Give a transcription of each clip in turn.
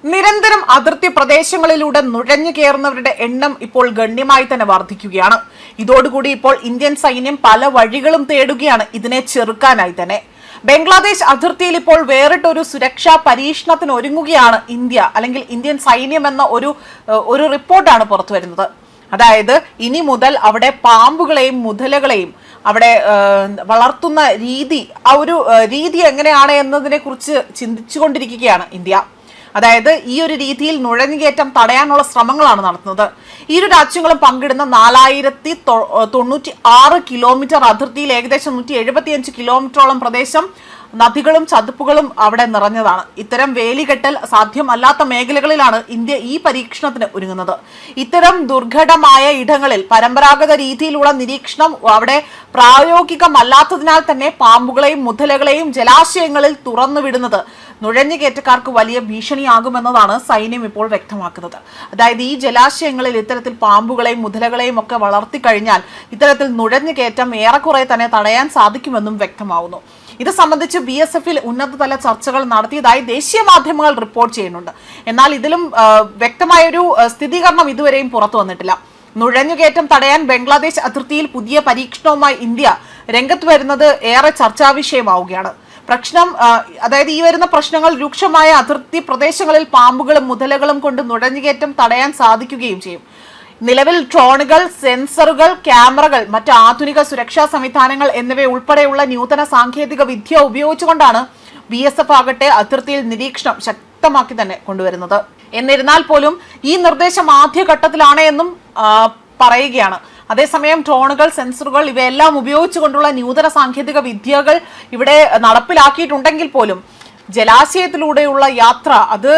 നിരന്തരം അതിർത്തി പ്രദേശങ്ങളിലൂടെ നുഴഞ്ഞു കയറുന്നവരുടെ എണ്ണം ഇപ്പോൾ ഗണ്യമായി തന്നെ വർദ്ധിക്കുകയാണ്. ഇതോടുകൂടി ഇപ്പോൾ ഇന്ത്യൻ സൈന്യം പല വഴികളും തേടുകയാണ് ഇതിനെ ചെറുക്കാനായി തന്നെ. ബംഗ്ലാദേശ് അതിർത്തിയിൽ ഇപ്പോൾ വേറിട്ടൊരു സുരക്ഷാ പരീക്ഷണത്തിന് ഒരുങ്ങുകയാണ് ഇന്ത്യ, അല്ലെങ്കിൽ ഇന്ത്യൻ സൈന്യം എന്ന ഒരു റിപ്പോർട്ടാണ് പുറത്തു വരുന്നത്. അതായത് ഇനി മുതൽ അവിടെ പാമ്പുകളെയും മുതലകളെയും അവിടെ വളർത്തുന്ന രീതി, ആ ഒരു രീതി എങ്ങനെയാണ് എന്നതിനെ കുറിച്ച് ചിന്തിച്ചുകൊണ്ടിരിക്കുകയാണ് ഇന്ത്യ. അതായത് ഈ ഒരു രീതിയിൽ നുഴഞ്ഞുകയറ്റം തടയാനുള്ള ശ്രമങ്ങളാണ് നടത്തുന്നത്. ഇരു രാജ്യങ്ങളും പങ്കിടുന്ന 4096 കിലോമീറ്റർ അതിർത്തിയിൽ ഏകദേശം 175 കിലോമീറ്ററോളം പ്രദേശം നദികളും ചതുപ്പുകളും അവിടെ നിറഞ്ഞതാണ്. ഇത്തരം വേലികെട്ടൽ സാധ്യമല്ലാത്ത മേഖലകളിലാണ് ഇന്ത്യ ഈ പരീക്ഷണത്തിന് ഒരുങ്ങുന്നത്. ഇത്തരം ദുർഘടമായ ഇടങ്ങളിൽ പരമ്പരാഗത രീതിയിലുള്ള നിരീക്ഷണം അവിടെ പ്രായോഗികമല്ലാത്തതിനാൽ തന്നെ പാമ്പുകളെയും മുതലകളെയും ജലാശയങ്ങളിൽ തുറന്നുവിടുന്നത് നുഴഞ്ഞുകയറ്റക്കാർക്ക് വലിയ ഭീഷണിയാകുമെന്നതാണ് സൈന്യം ഇപ്പോൾ വ്യക്തമാക്കുന്നത്. അതായത് ഈ ജലാശയങ്ങളിൽ ഇത്തരത്തിൽ പാമ്പുകളെയും മുതലകളെയും ഒക്കെ വളർത്തിക്കഴിഞ്ഞാൽ ഇത്തരത്തിൽ നുഴഞ്ഞുകയറ്റം ഏറെക്കുറെ തന്നെ തടയാൻ സാധിക്കുമെന്നും വ്യക്തമാവുന്നു. ഇത് സംബന്ധിച്ച് BSFൽ ഉന്നതതല ചർച്ചകൾ നടത്തിയതായി ദേശീയ മാധ്യമങ്ങൾ റിപ്പോർട്ട് ചെയ്യുന്നുണ്ട്. എന്നാൽ ഇതിലും വ്യക്തമായൊരു സ്ഥിരീകരണം ഇതുവരെയും പുറത്തു വന്നിട്ടില്ല. നുഴഞ്ഞുകയറ്റം തടയാൻ ബംഗ്ലാദേശ് അതിർത്തിയിൽ പുതിയ പരീക്ഷണവുമായി ഇന്ത്യ രംഗത്ത് വരുന്നത് ഏറെ ചർച്ചാ വിഷയമാവുകയാണ്. അതായത് ഈ വരുന്ന പ്രശ്നങ്ങൾ രൂക്ഷമായ അതിർത്തി പ്രദേശങ്ങളിൽ പാമ്പുകളും മുതലകളും കൊണ്ട് നുഴഞ്ഞുകയറ്റം തടയാൻ സാധിക്കുകയും ചെയ്യും. നിലവിൽ ഡ്രോണുകൾ, സെൻസറുകൾ, ക്യാമറകൾ, മറ്റ് ആധുനിക സുരക്ഷാ സംവിധാനങ്ങൾ എന്നിവ ഉൾപ്പെടെയുള്ള നൂതന സാങ്കേതിക വിദ്യ ഉപയോഗിച്ചുകൊണ്ടാണ് BSF ആകട്ടെ അതിർത്തിയിൽ നിരീക്ഷണം ശക്തമാക്കി തന്നെ കൊണ്ടുവരുന്നത്. എന്നിരുന്നാൽ പോലും ഈ നിർദ്ദേശം ആദ്യഘട്ടത്തിലാണ് എന്നും പറയുകയാണ്. അതേസമയം ഡ്രോണുകൾ, സെൻസറുകൾ ഇവയെല്ലാം ഉപയോഗിച്ചുകൊണ്ടുള്ള നൂതന സാങ്കേതിക വിദ്യകൾ ഇവിടെ നടപ്പിലാക്കിയിട്ടുണ്ടെങ്കിൽ പോലും ജലാശയത്തിലൂടെയുള്ള യാത്ര അത്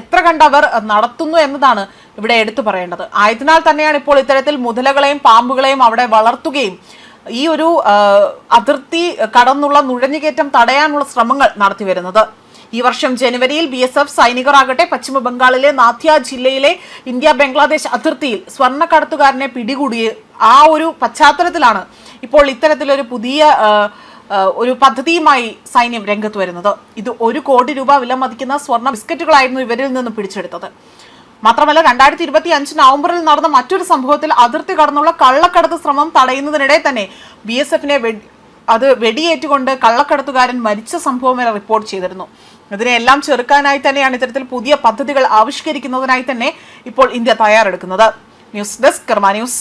എത്ര കണ്ടവർ നടത്തുന്നു എന്നതാണ് ഇവിടെ എടുത്തു പറയേണ്ടത്. ആയതിനാൽ തന്നെയാണ് ഇപ്പോൾ ഇത്തരത്തിൽ മുതലകളെയും പാമ്പുകളെയും അവിടെ വളർത്തുകയും ഈ ഒരു അതിർത്തി കടന്നുള്ള നുഴഞ്ഞുകയറ്റം തടയാനുള്ള ശ്രമങ്ങൾ നടത്തി വരുന്നത്. ഈ വർഷം ജനുവരിയിൽ BSF സൈനികരാകട്ടെ പശ്ചിമ ബംഗാളിലെ നാഥിയ ജില്ലയിലെ ഇന്ത്യ ബംഗ്ലാദേശ് അതിർത്തിയിൽ സ്വർണ്ണക്കടത്തുകാരനെ പിടികൂടിയ ആ ഒരു പശ്ചാത്തലത്തിലാണ് ഇപ്പോൾ ഇത്തരത്തിലൊരു പുതിയ ഒരു പദ്ധതിയുമായി സൈന്യം രംഗത്ത് വരുന്നത്. ഇത് 1 കോടി രൂപ വില മതിക്കുന്ന സ്വർണ്ണ ബിസ്ക്കറ്റുകളായിരുന്നു ഇവരിൽ നിന്ന് പിടിച്ചെടുത്തത്. മാത്രമല്ല 2025 നവംബറിൽ നടന്ന മറ്റൊരു സംഭവത്തിൽ അതിർത്തി കടന്നുള്ള കള്ളക്കടത്ത് ശ്രമം തടയുന്നതിനിടെ തന്നെ BSFനെ വെടിയേറ്റുകൊണ്ട് കള്ളക്കടത്തുകാരൻ മരിച്ച സംഭവം വരെ റിപ്പോർട്ട് ചെയ്തിരുന്നു. ഇതിനെല്ലാം ചെറുക്കാനായി തന്നെയാണ് ഇത്തരത്തിൽ പുതിയ പദ്ധതികൾ ആവിഷ്കരിക്കുന്നതിനായി തന്നെ ഇപ്പോൾ ഇന്ത്യ തയ്യാറെടുക്കുന്നത്. ന്യൂസ് ഡെസ്ക് കർമ്മ ന്യൂസ്.